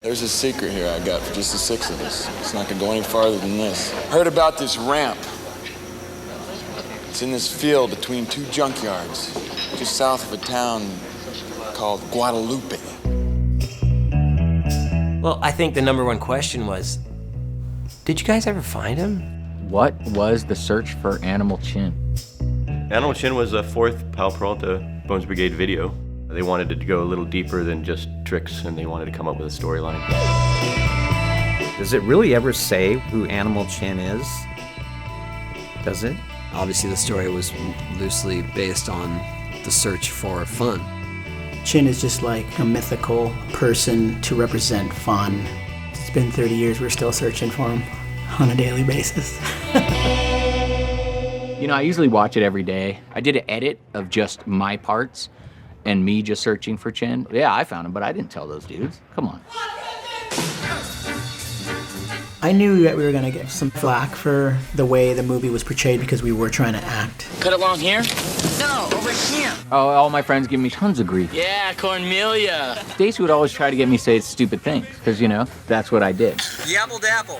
There's a secret here I got for just the 6 of us. It's not gonna go any farther than this. Heard about this ramp. It's in this field between 2 junkyards, just south of a town called Guadalupe. Well, I think the number one question was, did you guys ever find him? What was the search for Animal Chin? Animal Chin was a 4th Pal Peralta Bones Brigade video. They wanted to go a little deeper than just tricks, and they wanted to come up with a storyline. Does it really ever say who Animal Chin is? Does it? Obviously, the story was loosely based on the search for fun. Chin is just like a mythical person to represent fun. It's been 30 years, we're still searching for him on a daily basis. You know, I usually watch it every day. I did an edit of just my parts and me just searching for Chin. Yeah, I found him, but I didn't tell those dudes. Come on. I knew that we were gonna get some flack for the way the movie was portrayed because we were trying to act. Cut it along here? No, over here. Oh, all my friends give me tons of grief. Yeah, Cornelia. Stacy would always try to get me to say stupid things, because, you know, that's what I did. Yabble dabble.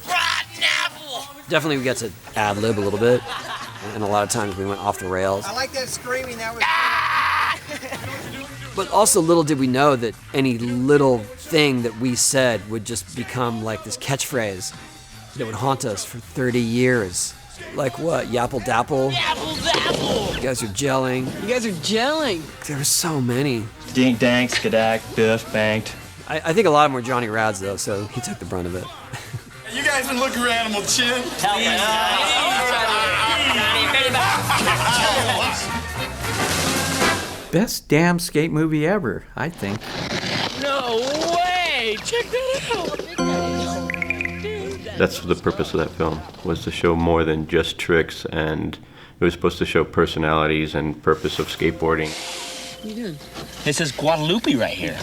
Rotten apple. Definitely we got to ad-lib a little bit, and a lot of times we went off the rails. I like that screaming, that was... But also little did we know that any little thing that we said would just become like this catchphrase that would haunt us for 30 years. Like what? Yapple dapple? Yapple dapple. You guys are gelling. You guys are gelling. There were so many. Dink dank, skadak, biff, banked. I think a lot of them were Johnny Rads though, so he took the brunt of it. You guys been looking for Animal Chin? Hell Best damn skate movie ever, I think. No way! Check that out! That's the purpose of that film, was to show more than just tricks, and it was supposed to show personalities and purpose of skateboarding. What are you doing? It says Guadalupe right here.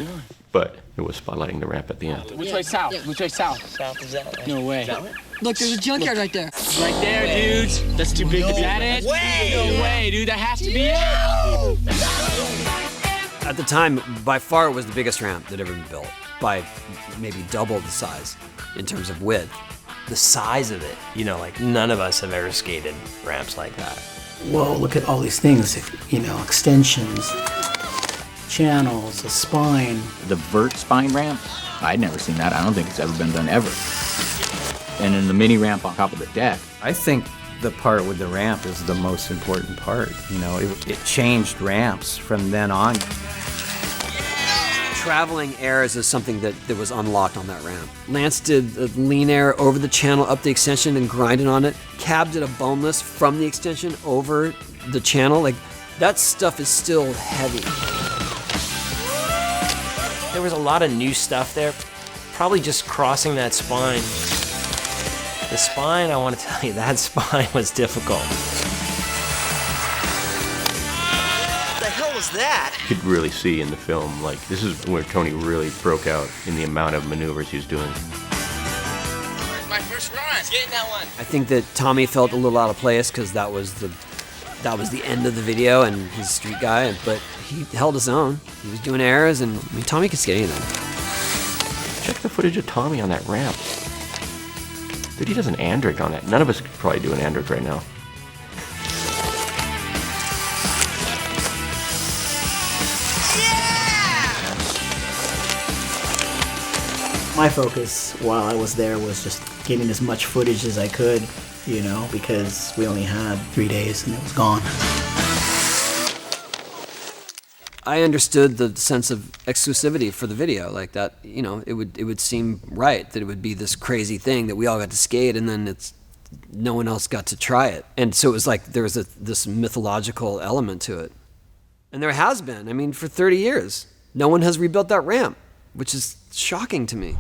But it was spotlighting the ramp at the end. Which way south? Yeah. Which way south? South is that way. No way. Is that way? Look, there's a junkyard right there. Right there, dudes. That's too big. Is that it? Way. No way, dude. That has to be it. At the time, by far it was the biggest ramp that ever been built, by maybe double the size in terms of width. The size of it, you know, like none of us have ever skated ramps like that. Whoa, look at all these things, you know, extensions, channels, a spine. The vert spine ramp, I'd never seen that. I don't think it's ever been done ever. And then the mini ramp on top of the deck. I think the part with the ramp is the most important part. You know, it changed ramps from then on. Traveling airs is something that was unlocked on that ramp. Lance did a lean air over the channel, up the extension, and grinded on it. Cab did a boneless from the extension over the channel. Like, that stuff is still heavy. There was a lot of new stuff there, probably just crossing that spine. The spine, I want to tell you, that spine was difficult. That? You could really see in the film, like, this is where Tony really broke out in the amount of maneuvers he was doing. My first run. Getting that one. I think that Tommy felt a little out of place because that was the end of the video and he's a street guy, but he held his own. He was doing airs, and I mean, Tommy could skate anything. Check the footage of Tommy on that ramp. Dude, he does an Andrick on that. None of us could probably do an Andrick right now. My focus while I was there was just getting as much footage as I could, you know, because we only had 3 days and it was gone. I understood the sense of exclusivity for the video, like that, you know, it would seem right that it would be this crazy thing that we all got to skate and then no one else got to try it. And so it was like there was this mythological element to it. And there has been, I mean, for 30 years, no one has rebuilt that ramp, which is shocking to me.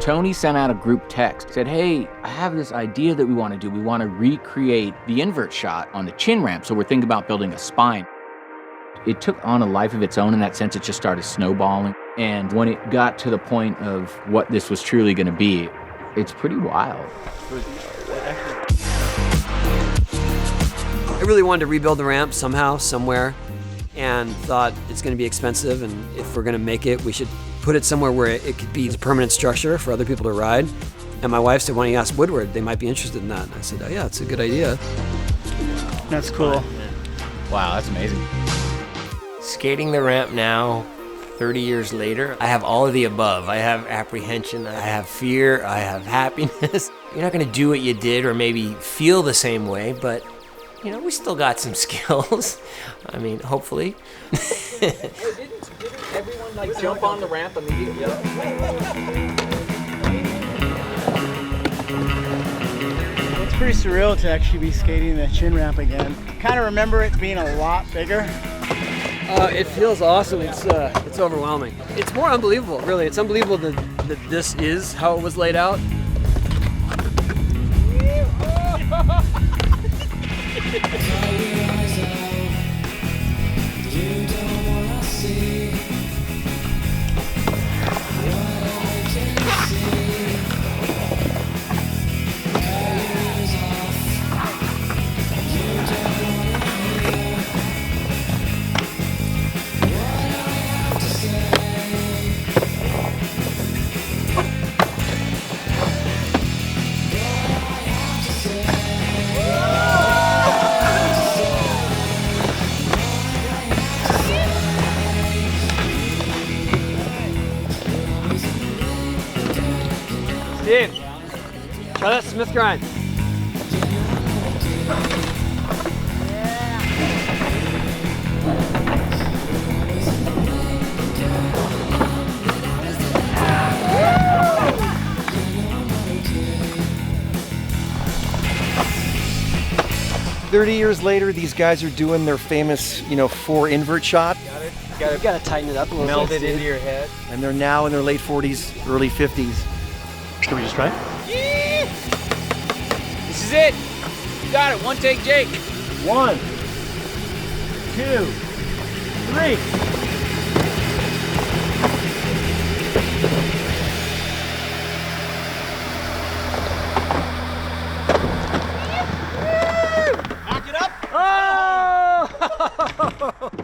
Tony sent out a group text, said, hey, I have this idea that we want to do. We want to recreate the invert shot on the chin ramp, so we're thinking about building a spine. It took on a life of its own in that sense. It just started snowballing. And when it got to the point of what this was truly going to be, it's pretty wild. I really wanted to rebuild the ramp somehow, somewhere, and thought it's going to be expensive, and if we're going to make it, we should put it somewhere where it could be a permanent structure for other people to ride. And my wife said, why don't you ask Woodward? They might be interested in that. And I said, oh yeah, it's a good idea. That's cool. Wow, that's amazing. Skating the ramp now, 30 years later, I have all of the above. I have apprehension, I have fear, I have happiness. You're not going to do what you did or maybe feel the same way, but you know, we still got some skills. I mean, hopefully. Didn't everyone like jump on the ramp immediately? It's pretty surreal to actually be skating the chin ramp again. Kind of remember it being a lot bigger. It feels awesome. It's overwhelming. It's more unbelievable, really. It's unbelievable that this is how it was laid out. Steve, try that Smith grind. 30 years later, these guys are doing their famous, 4 invert shot. You gotta tighten it up a little Meld bit. it into your head. And they're now in their late 40s, early 50s. Should we just try? This is it. You got it. One take, Jake. 1, 2, 3.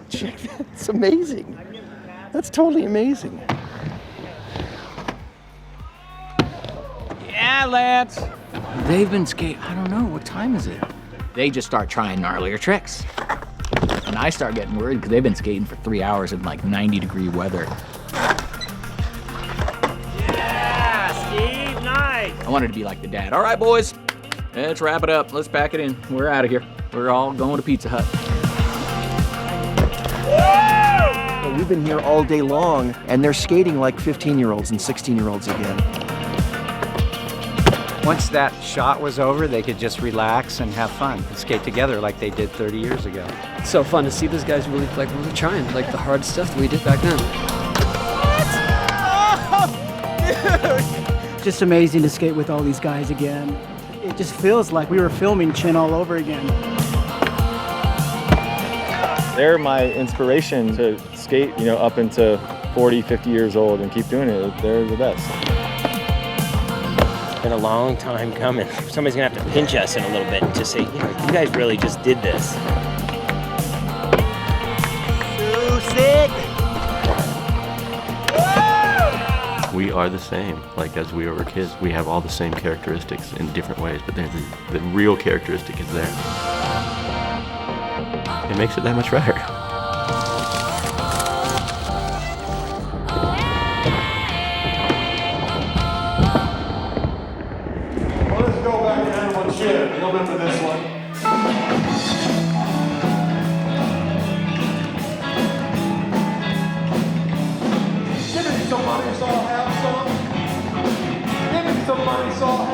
Check that. It's amazing. That's totally amazing. Yeah, Lance. They've been skating, I don't know, what time is it? They just start trying gnarlier tricks. And I start getting worried because they've been skating for 3 hours in like 90-degree weather. Yeah, Steve, nice. I wanted to be like the dad. All right, boys, let's wrap it up. Let's pack it in. We're out of here. We're all going to Pizza Hut. We've been here all day long, and they're skating like 15-year-olds and 16-year-olds again. Once that shot was over, they could just relax and have fun and skate together like they did 30 years ago. It's so fun to see those guys really trying like the hard stuff that we did back then. It's just amazing to skate with all these guys again. It just feels like we were filming Chin all over again. They're my inspiration to skate, up into 40, 50 years old and keep doing it. They're the best. It's been a long time coming. Somebody's gonna have to pinch us in a little bit and just say, you guys really just did this. Too sick. We are the same, like as we were kids. We have all the same characteristics in different ways, but the real characteristic is there. It makes it that much better. Let's go back to animal chin. You'll remember this one. Give me somebody saw have some. Give me somebody saw